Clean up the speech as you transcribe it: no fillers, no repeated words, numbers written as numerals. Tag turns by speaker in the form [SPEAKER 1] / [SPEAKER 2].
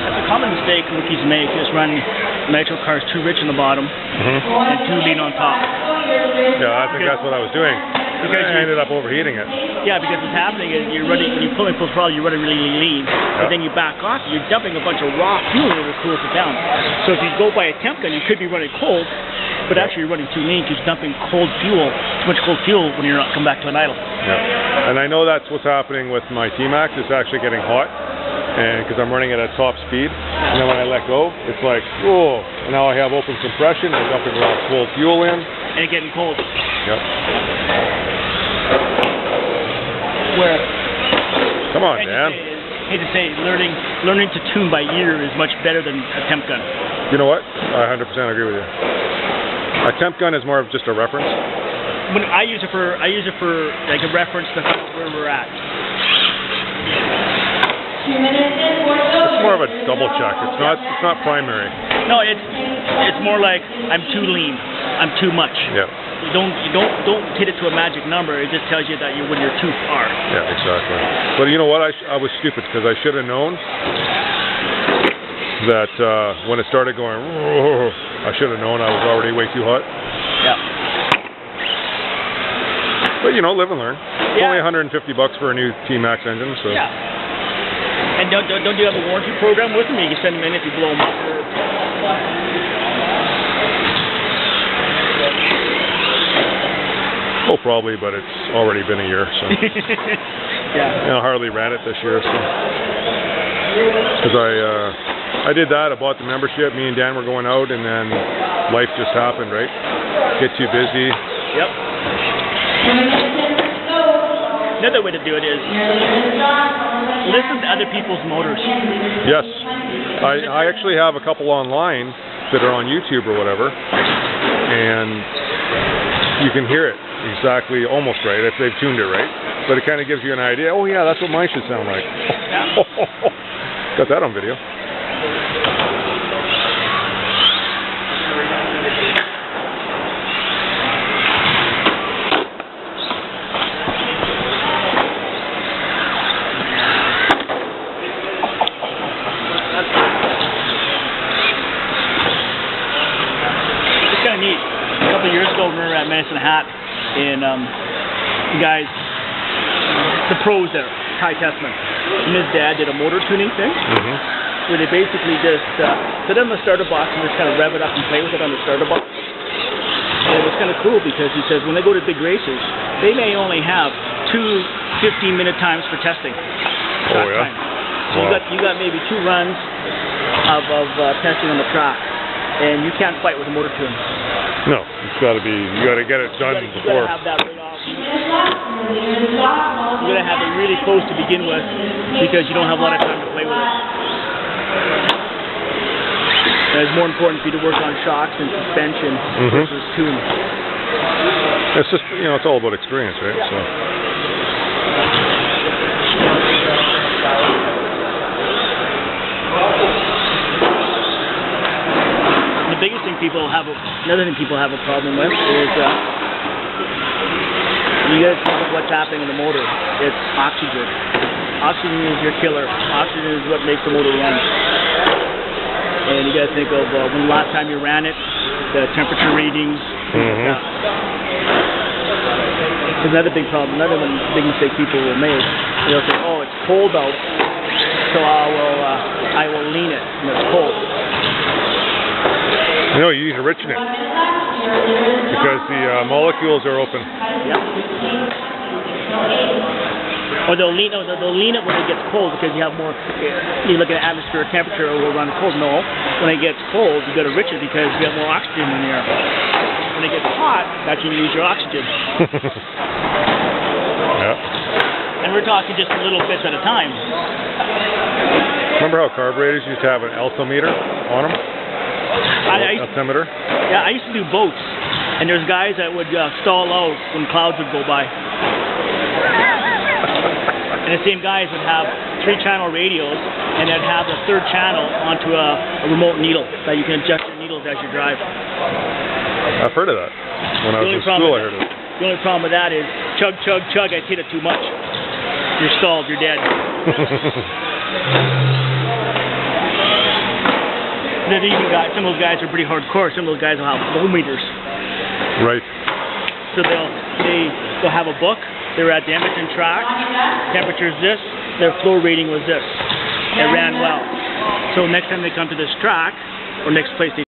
[SPEAKER 1] That's a common mistake rookies make, is run nitro cars too rich in the bottom and too lean on top.
[SPEAKER 2] Yeah, I think that's what I was doing. Because I ended up overheating it.
[SPEAKER 1] Yeah, because what's happening is you're running, when you're pulling full throttle, you're running really lean. But then you back off, you're dumping a bunch of raw fuel that will cool it down. So if you go by a temp gun, you could be running cold, but actually you're running too lean because you're dumping too much cold fuel when you're not come back to an idle.
[SPEAKER 2] Yeah, and I know that's what's happening with my T-Max. It's actually getting hot, and because I'm running it at top speed, and then when I let go, it's like, whoa, and now I have open compression, I'm dumping a lot of cold fuel in.
[SPEAKER 1] And it's getting cold.
[SPEAKER 2] Yep.
[SPEAKER 1] Where,
[SPEAKER 2] come on, Dan.
[SPEAKER 1] Hate to say, learning to tune by ear is much better than a temp gun.
[SPEAKER 2] You know what? I 100% agree with you. A temp gun is more of just a reference.
[SPEAKER 1] When I use it for like a reference to where we're at.
[SPEAKER 2] It's more of a double check. It's not primary.
[SPEAKER 1] No, it's more like I'm too lean. I'm too much.
[SPEAKER 2] Yeah.
[SPEAKER 1] You don't hit it to a magic number. It just tells you that when you're too far.
[SPEAKER 2] Yeah, exactly. But you know what? I was stupid because I should have known that when it started going, I should have known I was already way too hot.
[SPEAKER 1] Yeah.
[SPEAKER 2] But you know, live and learn. It's only $150 for a new T-Max engine, so.
[SPEAKER 1] Yeah. And don't you have a warranty program with them? You can send them in if you blow them up.
[SPEAKER 2] Oh, probably, but it's already been a year, so.
[SPEAKER 1] Yeah.
[SPEAKER 2] I hardly ran it this year, so. Because I did that. I bought the membership. Me and Dan were going out, and then life just happened, right? Get too busy.
[SPEAKER 1] Yep. Another way to do it is listen to other people's motors.
[SPEAKER 2] Yes. I actually have a couple online that are on YouTube or whatever, and you can hear it exactly almost right if they've tuned it right, but it kind of gives you an idea. Oh yeah, that's what mine should sound like. Got that on video.
[SPEAKER 1] It's kind of neat. A couple of years ago, we were at Medicine Hat, and the guys, the pros there, Ty Tessman, and his dad did a motor tuning thing, where they basically just sit on the starter box and just kind of rev it up and play with it on the starter box. And it was kind of cool because he says when they go to big races, they may only have 2 15-minute times for testing.
[SPEAKER 2] Oh yeah.
[SPEAKER 1] Time. So you got maybe 2 runs of testing on the track, and you can't fight with a motor tune.
[SPEAKER 2] No, you got to get it done before.
[SPEAKER 1] You got to have that right off. You're going to have it really close to begin with because you don't have a lot of time to play with it. And it's more important for you to work on shocks and suspension versus tune.
[SPEAKER 2] It's just, it's all about experience, right? So.
[SPEAKER 1] The biggest thing another thing people have a problem with is you guys think of what's happening in the motor. It's oxygen. Oxygen is your killer. Oxygen is what makes the motor run. And you got to think of when the last time you ran it, the temperature readings. There's another big problem. Another big mistake people will make. They'll say, "Oh, it's cold out, so I will lean it when it's cold."
[SPEAKER 2] No, you need to richen it because the molecules are open.
[SPEAKER 1] Or they'll lean it when it gets cold because you have more. You look at atmospheric temperature, or we'll run cold. No, when it gets cold, you got to rich it because you have more oxygen in the air. When it gets hot, that's when you use your oxygen.
[SPEAKER 2] Yeah.
[SPEAKER 1] And we're talking just a little bits at a time.
[SPEAKER 2] Remember how carburetors used to have an altimeter on them? Altimeter?
[SPEAKER 1] Yeah, I used to do boats, and there's guys that would stall out when clouds would go by. And the same guys would have 3-channel radios, and they'd have the 3rd channel onto a remote needle that you can adjust your needles as you drive.
[SPEAKER 2] I've heard of that. When I was in school, I heard of it.
[SPEAKER 1] The only problem with that is chug, chug, chug. I hit it too much. You're stalled. You're dead. Then even got some of those guys are pretty hardcore. Some of those guys will have flow meters.
[SPEAKER 2] Right.
[SPEAKER 1] So they'll have a book. They were at the Edmonton track. Temperature's this. Their flow rating was this. It ran well. So next time they come to this track, or next place they